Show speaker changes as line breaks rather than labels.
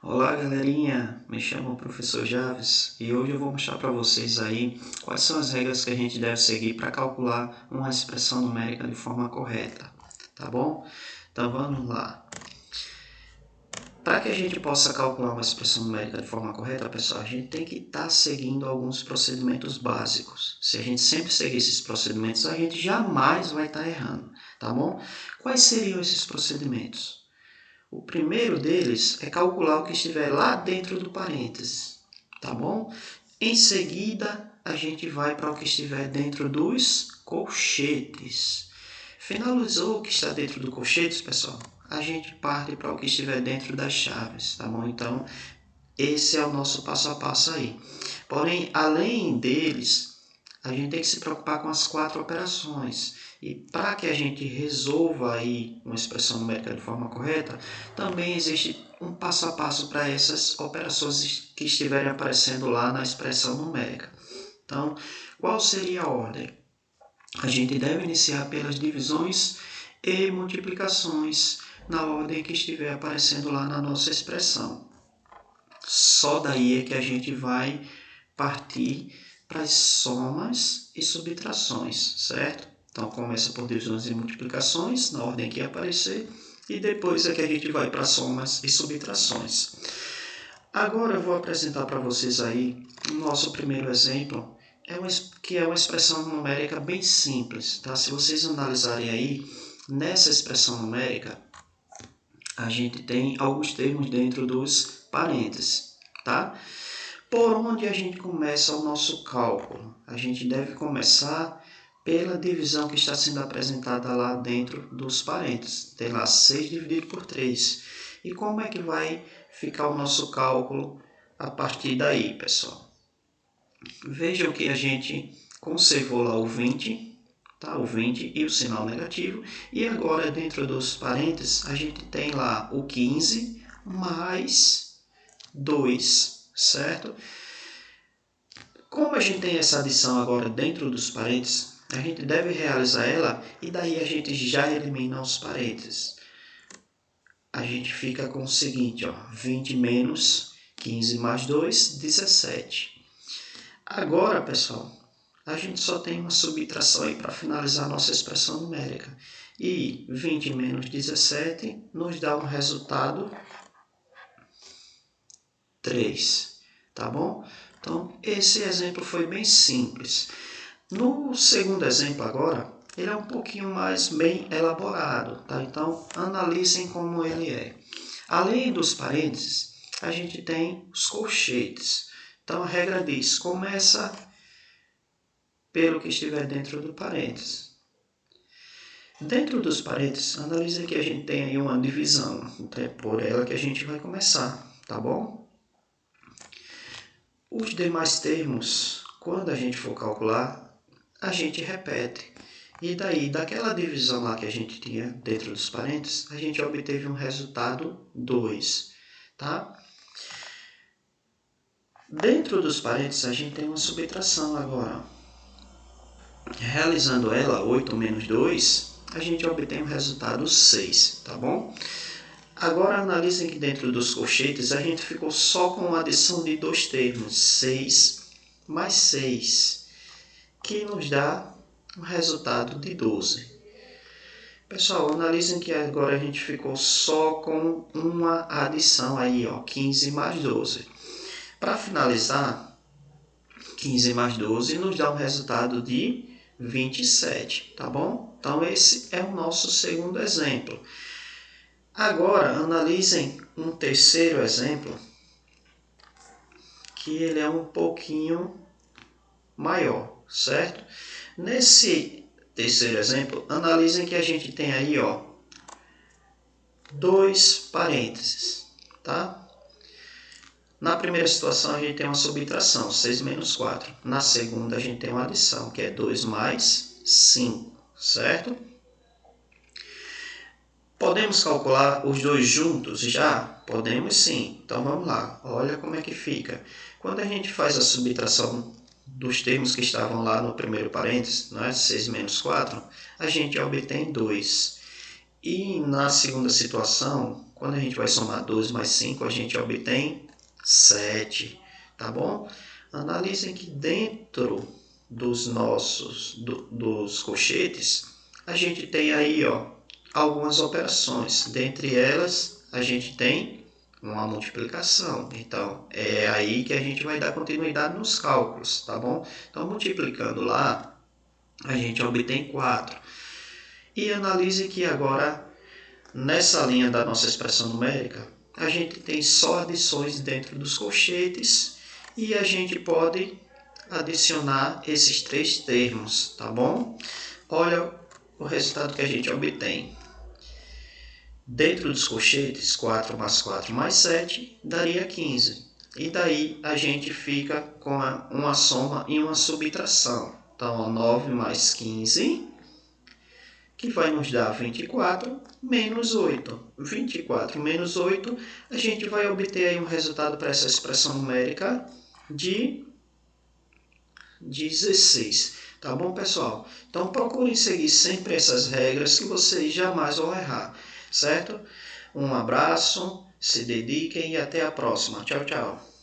Olá galerinha, me chamo Professor Javes e hoje eu vou mostrar para vocês aí quais são as regras que a gente deve seguir para calcular uma expressão numérica de forma correta, tá bom? Então vamos lá. Para que a gente possa calcular uma expressão numérica de forma correta, pessoal, a gente tem que estar seguindo alguns procedimentos básicos. Se a gente sempre seguir esses procedimentos, a gente jamais vai estar errando, tá bom? Quais seriam esses procedimentos? O primeiro deles é calcular o que estiver lá dentro do parênteses, tá bom? Em seguida, a gente vai para o que estiver dentro dos colchetes. Finalizou o que está dentro do colchetes, pessoal? A gente parte para o que estiver dentro das chaves, tá bom? Então, esse é o nosso passo a passo aí. Porém, além deles, a gente tem que se preocupar com as 4 operações. E para que a gente resolva aí uma expressão numérica de forma correta, também existe um passo a passo para essas operações que estiverem aparecendo lá na expressão numérica. Então, qual seria a ordem? A gente deve iniciar pelas divisões e multiplicações na ordem que estiver aparecendo lá na nossa expressão. Só daí é que a gente vai partir para as somas e subtrações, certo? Então começa por divisões e multiplicações, na ordem que aparecer, e depois é que a gente vai para somas e subtrações. Agora eu vou apresentar para vocês aí o nosso primeiro exemplo, que é uma expressão numérica bem simples, tá? Se vocês analisarem aí, nessa expressão numérica, a gente tem alguns termos dentro dos parênteses, tá? Por onde a gente começa o nosso cálculo? A gente deve começar pela divisão que está sendo apresentada lá dentro dos parênteses. Tem lá 6 dividido por 3. E como é que vai ficar o nosso cálculo a partir daí, pessoal? Vejam que a gente conservou lá o 20, tá? O 20 e o sinal negativo. E agora, dentro dos parênteses, a gente tem lá o 15 mais 2, certo? Como a gente tem essa adição agora dentro dos parênteses, a gente deve realizar ela e daí a gente já elimina os parênteses. A gente fica com o seguinte, ó, 20 menos 15 mais 2, 17. Agora, pessoal, a gente só tem uma subtração aí para finalizar a nossa expressão numérica. E 20 menos 17 nos dá um resultado 3, tá bom? Então, esse exemplo foi bem simples. No segundo exemplo agora, ele é um pouquinho mais bem elaborado, tá? Então, analisem como ele é. Além dos parênteses, a gente tem os colchetes. Então, a regra diz, começa pelo que estiver dentro do parênteses. Dentro dos parênteses, analise que a gente tem aí uma divisão. Então, é por ela que a gente vai começar, tá bom? Os demais termos, quando a gente for calcular, a gente repete. E daí, daquela divisão lá que a gente tinha dentro dos parênteses, a gente obteve um resultado 2, tá? Dentro dos parênteses, a gente tem uma subtração agora. Realizando ela, 8 menos 2, a gente obtém um resultado 6, tá bom? Agora, analisem que dentro dos colchetes, a gente ficou só com a adição de dois termos, 6 mais 6, que nos dá um resultado de 12. Pessoal, analisem que agora a gente ficou só com uma adição aí, ó, 15 mais 12. Para finalizar, 15 mais 12 nos dá um resultado de 27, tá bom? Então, esse é o nosso segundo exemplo. Agora, analisem um terceiro exemplo, que ele é um pouquinho maior, certo? Nesse terceiro exemplo, analisem que a gente tem aí, ó, dois parênteses, tá? Na primeira situação, a gente tem uma subtração, 6 menos 4. Na segunda, a gente tem uma adição, que é 2 mais 5, certo? Podemos calcular os dois juntos já? Podemos sim. Então, vamos lá. Olha como é que fica. Quando a gente faz a subtração dos termos que estavam lá no primeiro parênteses, não é? 6 menos 4, a gente obtém 2. E na segunda situação, Quando a gente vai somar 12 mais 5, a gente obtém 7, tá bom? Analisem que dentro dos dos colchetes, a gente tem aí, ó, algumas operações. Dentre elas, a gente tem uma multiplicação. Então, é aí que a gente vai dar continuidade nos cálculos, tá bom? Então, multiplicando lá, a gente obtém 4. E analise que agora, nessa linha da nossa expressão numérica, a gente tem só adições dentro dos colchetes e a gente pode adicionar esses 3 termos, tá bom? Olha o resultado que a gente obtém. Dentro dos colchetes, 4 mais 4 mais 7 daria 15. E daí a gente fica com uma soma e uma subtração. Então, 9 mais 15, que vai nos dar 24 menos 8. 24 menos 8, a gente vai obter aí um resultado para essa expressão numérica de 16. Tá bom, pessoal? Então, procurem seguir sempre essas regras que vocês jamais vão errar, certo? Um abraço, se dediquem e até a próxima. Tchau, tchau.